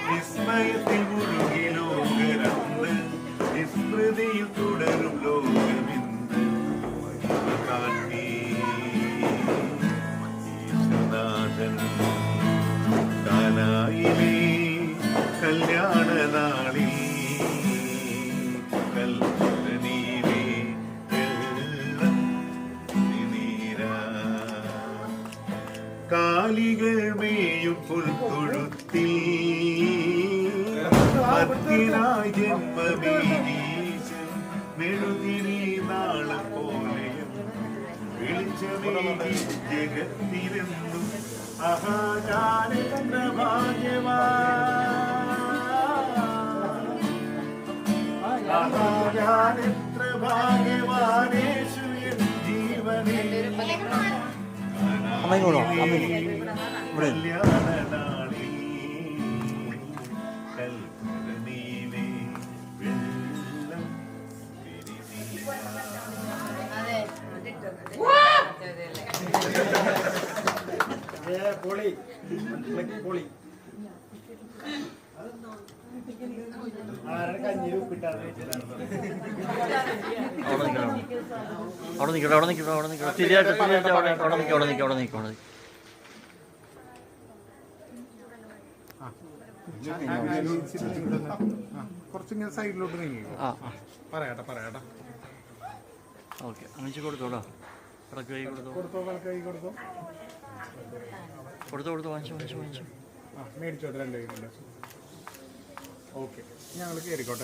വിസ്മയത്തിൽ മുഴുകി ലോകരന്ന് വിസ്മൃതിയിൽ തുടരും ലോകമെന്ന് കാട്ടി യേശുനാഥൻ കാനായിലെ കല്യാണ നാളിൽ കൽപ്പനയിലെ വെള്ളം നീരാ കാലികൾ മേയും പുൽത്തൊഴുത്തിൽ ഭക്തിനായി ജന്മമേനീശൻ മെഴുതിരി നാളം പോലെയും വിളിച്ചമേനി ജഗത്തിലെന്നും അഹാജാനെത്ര ഭാഗ്യവാനെത്ര ഭാഗ്യവാനേശു എൻ ജീവനേ കല്യാണ നാളിൽ കൽപ്പനയിലെ വെള്ളം പൊളി പൊളി കുറച്ചിങ്ങനെ സൈഡിലോട്ട് നീങ്ങി പറയാട്ടെ ഓക്കെ അമിച്ച് കൊടുത്തോടാ കൈ കൊടുത്തോ വാങ്ങിച്ചു മേടിച്ചോ 2 കൈ ഓക്കെ ഞങ്ങൾ കയറിക്കോട്ടെ.